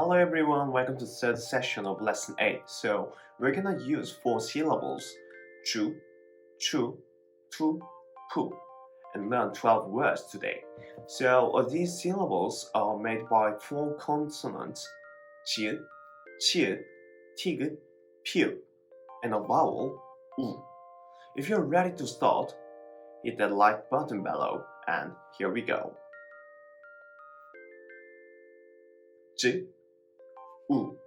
Hello everyone, welcome to the third session of lesson 8. So we're gonna use 4 syllables, chu, chu, tu, pu, and learn 12 words today. So these syllables are made by 4 consonants, ji, chi, tig, pu, and a vowel, u. If you're ready to start, hit that like button below, and here we go. J, U,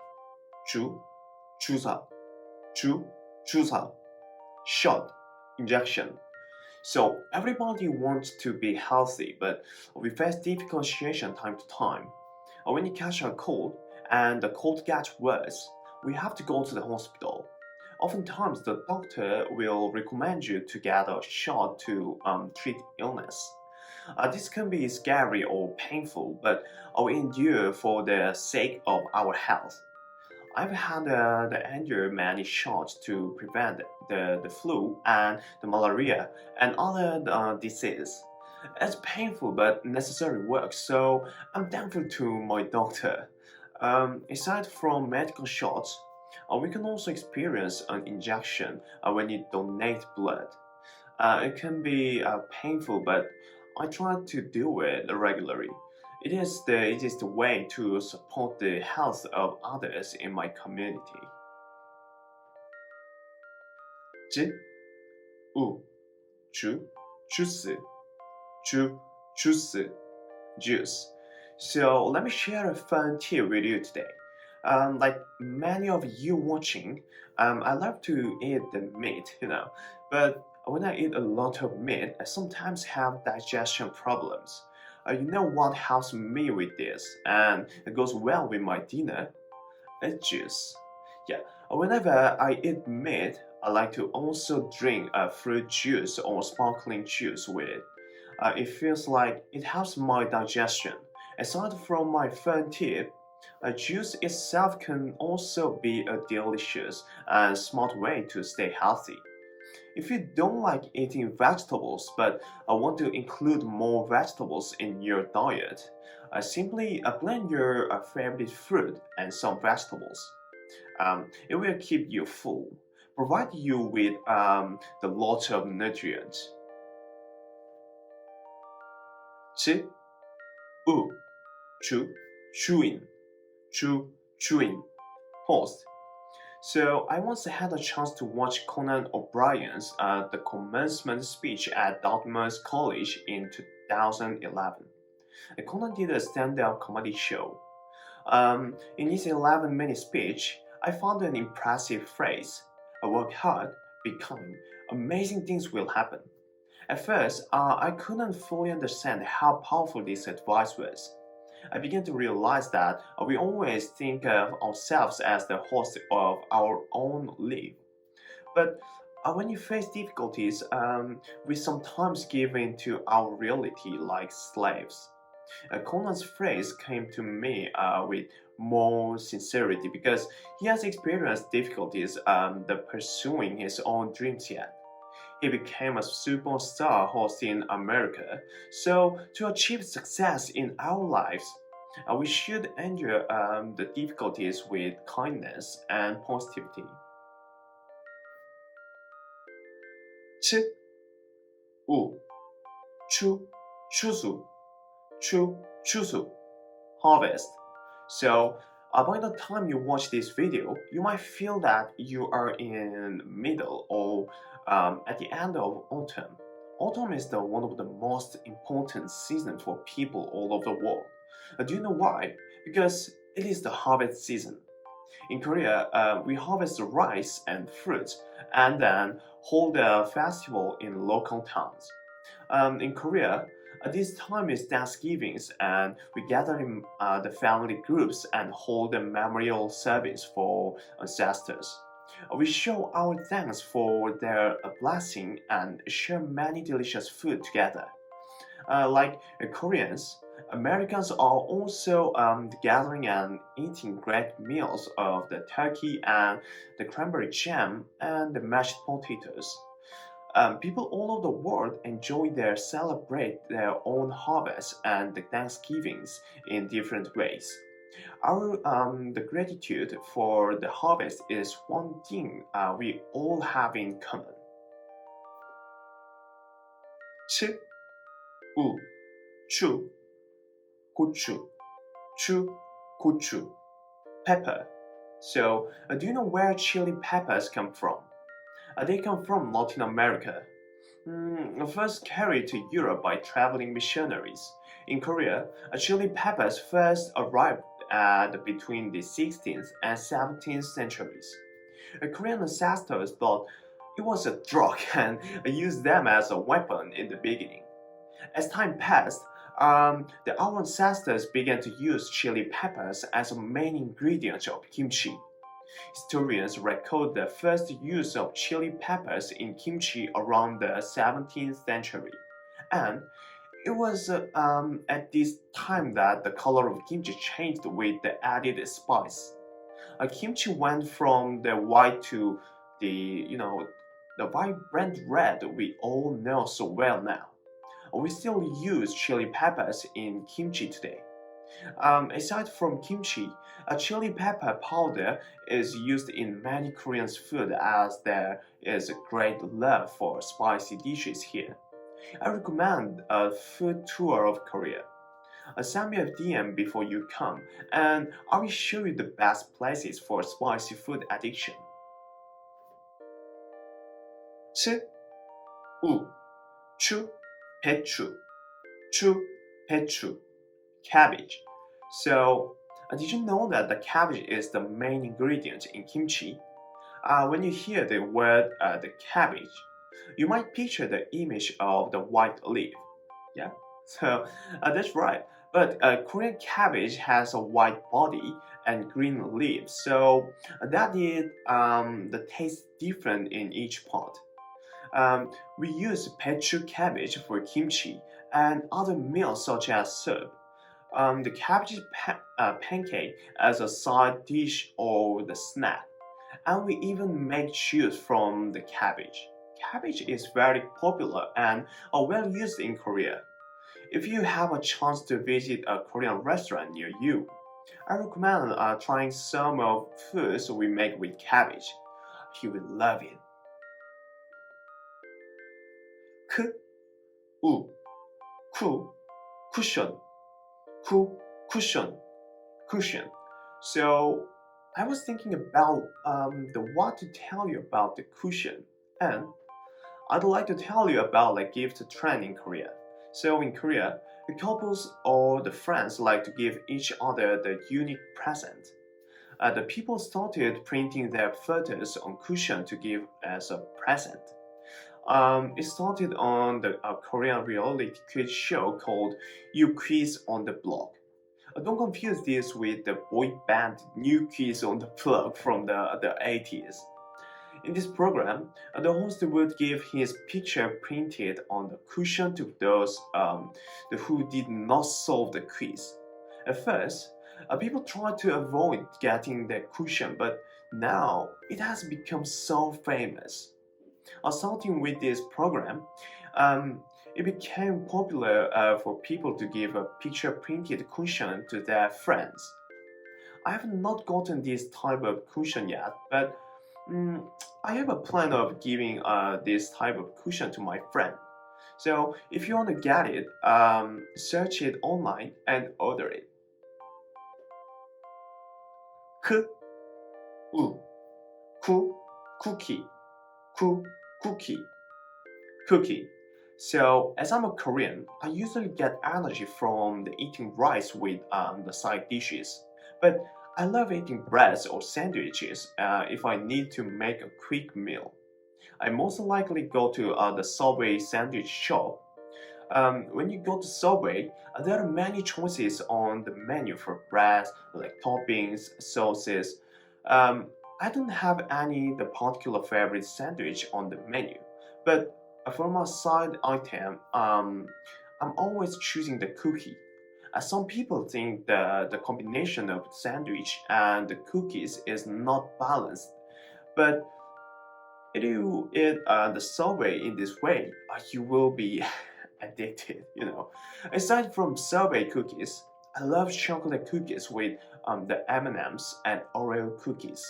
Chu, Chusa, Chu, Chusa. Shot, injection. So everybody wants to be healthy, but we face difficult situation time to time. When you catch a cold and the cold gets worse, we have to go to the hospital. Oftentimes, the doctor will recommend you to get a shot to treat illness. This can be scary or painful, but we endure for the sake of our health. I've had the endure many shots to prevent the flu and the malaria and other diseases. It's painful but necessary work, so I'm thankful to my doctor. Aside from medical shots, we can also experience an injection when you donate blood. It can be painful, but I try to do it regularly. It is the easiest way to support the health of others in my community. 지, 우, 주, 주스, 주, 주스, juice. So let me share a fun tip with you today. Like many of you watching, I love to eat the meat, but when I eat a lot of meat, I sometimes have digestion problems. You know what helps me with this, and it goes well with my dinner? It's juice. Yeah, whenever I eat meat, I like to also drink a fruit juice or sparkling juice with it. It feels like it helps my digestion. Aside from my fun tip, juice itself can also be a delicious and smart way to stay healthy. If you don't like eating vegetables but want to include more vegetables in your diet, simply blend your favorite fruit and some vegetables. It will keep you full, provide you with the lot of nutrients. 치, 우, 주, chewing, chewing, host. So I once had a chance to watch Conan O'Brien's The Commencement Speech at Dartmouth College in 2011. Conan did a stand-up comedy show. In his 11-minute speech, I found an impressive phrase: "Work hard, be kind, amazing things will happen." At first, I couldn't fully understand how powerful this advice was. I began to realize that we always think of ourselves as the host of our own life. But when you face difficulties, we sometimes give in to our reality like slaves. Conan's phrase came to me with more sincerity because he has experienced difficulties the pursuing his own dreams yet. He became a superstar host in America. So, to achieve success in our lives, we should endure the difficulties with kindness and positivity. 치, 우, 추, 추수, 추수, harvest. So, by the time you watch this video, you might feel that you are in middle or at the end of autumn. Autumn is one of the most important seasons for people all over the world. Do you know why? Because it is the harvest season. In Korea, we harvest rice and fruits and then hold a festival in local towns. In Korea, this time is Thanksgivings, and we gather in the family groups and hold a memorial service for ancestors. We show our thanks for their blessing and share many delicious food together. Like Koreans, Americans are also gathering and eating great meals of the turkey and the cranberry jam and the mashed potatoes. People all over the world celebrate their own harvest and the Thanksgivings in different ways. The gratitude for the harvest is one thing we all have in common. 치, 우, 추, 고추, 추, 고추, pepper. So, do you know where chili peppers come from? They come from Latin America. First carried to Europe by traveling missionaries. In Korea, chili peppers first arrived at between the 16th and 17th centuries. Korean ancestors thought it was a drug and used them as a weapon in the beginning. As time passed, our ancestors began to use chili peppers as a main ingredient of kimchi. Historians record the first use of chili peppers in kimchi around the 17th century, and it was at this time that the color of kimchi changed with the added spice. Kimchi went from the white to the vibrant red we all know so well now. We still use chili peppers in kimchi today. Aside from kimchi, a chili pepper powder is used in many Korean food as there is a great love for spicy dishes here. I recommend a food tour of Korea. Send me a DM before you come, and I will show you the best places for spicy food addiction. 치, 우, 추, 배추, 추, 배추, cabbage. So, did you know that the cabbage is the main ingredient in kimchi? When you hear the word the cabbage, you might picture the image of the white leaf. Yeah, so that's right. But Korean cabbage has a white body and green leaves, so that is the taste different in each part. We use pechu cabbage for kimchi and other meals such as soup. The cabbage pancake as a side dish or the snack, and we even make juice from the cabbage. Cabbage is very popular and well used in Korea. If you have a chance to visit a Korean restaurant near you, I recommend trying some of foods we make with cabbage. You will love it. 크, 우, 쿠, cushion, 쿠, cushion, cushion. So I was thinking about the what to tell you about the cushion, and I'd like to tell you about the gift trend in Korea. So in Korea, the couples or the friends like to give each other the unique present. The people started printing their photos on cushion to give as a present. It started on a Korean reality quiz show called You Quiz on the Block. Don't confuse this with the boy band New Kids on the Block from the 80s. In this program, the host would give his picture printed on the cushion to those who did not solve the quiz. At first, people tried to avoid getting the cushion, but now it has become so famous. Starting with this program, it became popular for people to give a picture printed cushion to their friends. I have not gotten this type of cushion yet, but I have a plan of giving this type of cushion to my friend. So if you want to get it, search it online and order it. 크, 우, 쿠, cookie, 쿠, cookie, cookie. So as I'm a Korean, I usually get energy from the eating rice with the side dishes. But I love eating breads or sandwiches if I need to make a quick meal. I most likely go to the Subway sandwich shop. When you go to Subway, there are many choices on the menu for breads, like toppings, sauces. I don't have any the particular favorite sandwich on the menu, but for my side item, I'm always choosing the cookie. Some people think the combination of sandwich and the cookies is not balanced, but if you eat the Subway in this way, you will be addicted. Aside from Subway cookies, I love chocolate cookies with the M&Ms and Oreo cookies.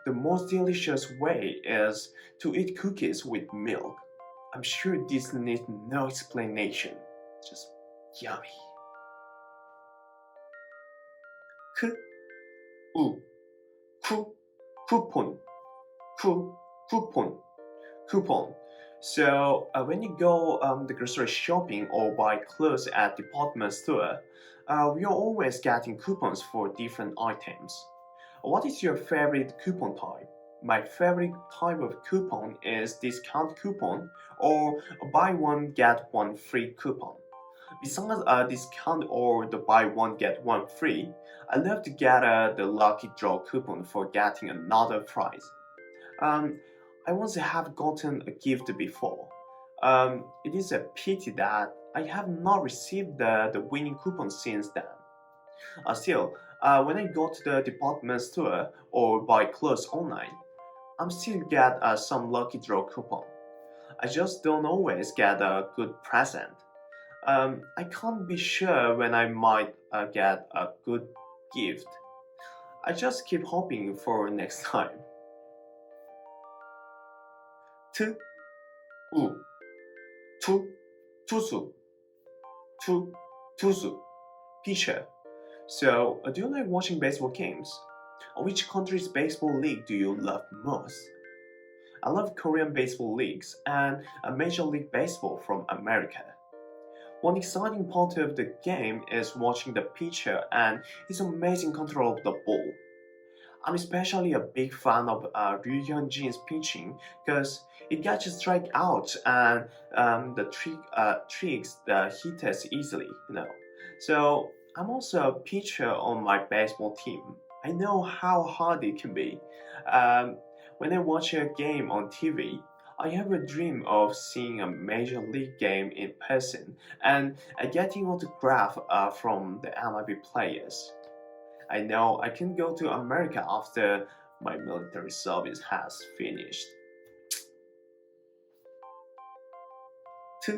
The most delicious way is to eat cookies with milk. I'm sure this needs no explanation. Just yummy. K, U, ku, coupon, ku, coupon, coupon. So when you go the grocery shopping or buy clothes at department store, we are always getting coupons for different items. What is your favorite coupon type? My favorite type of coupon is discount coupon or buy one get one free coupon. Besides a discount or the buy one get one free, I love to get the lucky draw coupon for getting another prize. Um, I once have gotten a gift before. It is a pity that I have not received the winning coupon since then. Still, when I go to the department store or buy clothes online, I'm still get some lucky draw coupon. I just don't always get a good present. I can't be sure when I might get a good gift. I just keep hoping for next time. T, U, tu, tusu, tu, tusu, pitcher. So, do you like watching baseball games? Which country's baseball league do you love most? I love Korean baseball leagues and a Major League Baseball from America. One exciting part of the game is watching the pitcher and his amazing control of the ball. I'm especially a big fan of Ryu Hyun-jin's pitching because it gets a strike out and tricks the hitters easily. So I'm also a pitcher on my baseball team. I know how hard it can be. Um, when I watch a game on TV, I have a dream of seeing a major league game in person and getting autograph from the MLB players. I know I can go to America after my military service has finished. T,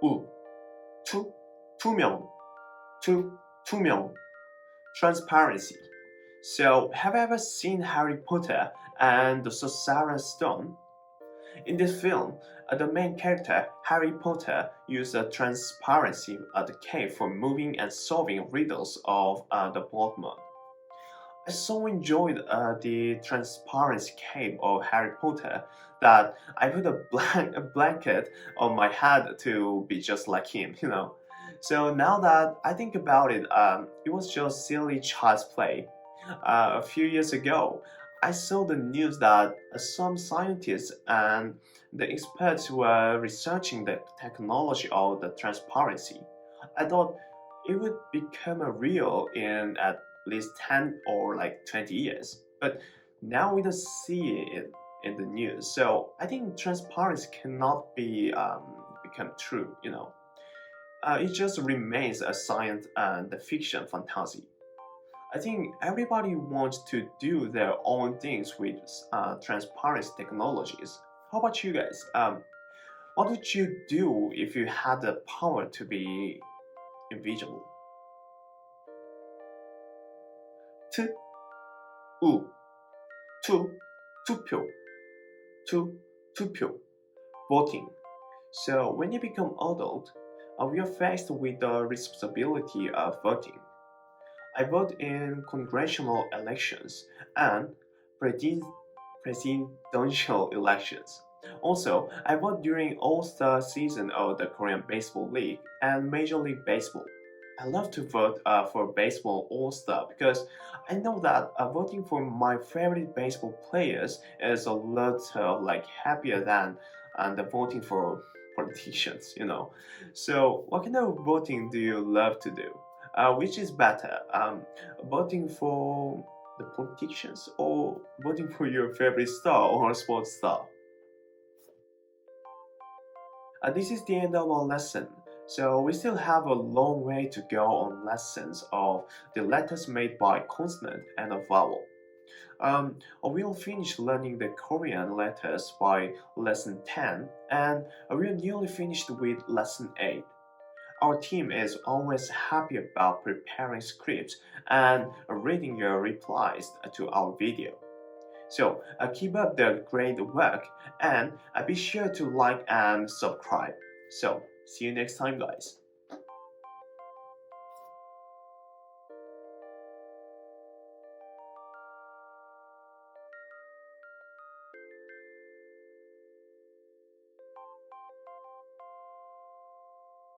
U, 투, 투명, 투명, transparency. So, have you ever seen Harry Potter and the Sorcerer's Stone? In this film, the main character, Harry Potter, used a transparency at the cave for moving and solving riddles of the Voldemort. I so enjoyed the transparency cave of Harry Potter that I put a blanket on my head to be just like him. So now that I think about it, it was just silly child's play. A few years ago, I saw the news that some scientists and the experts were researching the technology of the transparency. I thought it would become a real in at least 10 or like 20 years. But now we don't see it in the news. So I think transparency cannot be become true. It just remains a science and a fiction fantasy. I think everybody wants to do their own things with transparency technologies. How about you guys? What would you do if you had the power to be invisible? T, U, 투, 투표, 투표, voting. So when you become adult, we are faced with the responsibility of voting. I vote in congressional elections and presidential elections. Also, I vote during All-Star season of the Korean Baseball League and Major League Baseball. I love to vote for baseball All-Star because I know that voting for my favorite baseball players is a lot like happier than the voting for politicians. So, what kind of voting do you love to do? Which is better, voting for the politicians or voting for your favorite star or sports star? This is the end of our lesson. So we still have a long way to go on lessons of the letters made by consonant and a vowel. We'll finish learning the Korean letters by lesson 10 and we're nearly finished with lesson 8. Our team is always happy about preparing scripts and reading your replies to our video. So keep up the great work and be sure to like and subscribe. So see you next time, guys.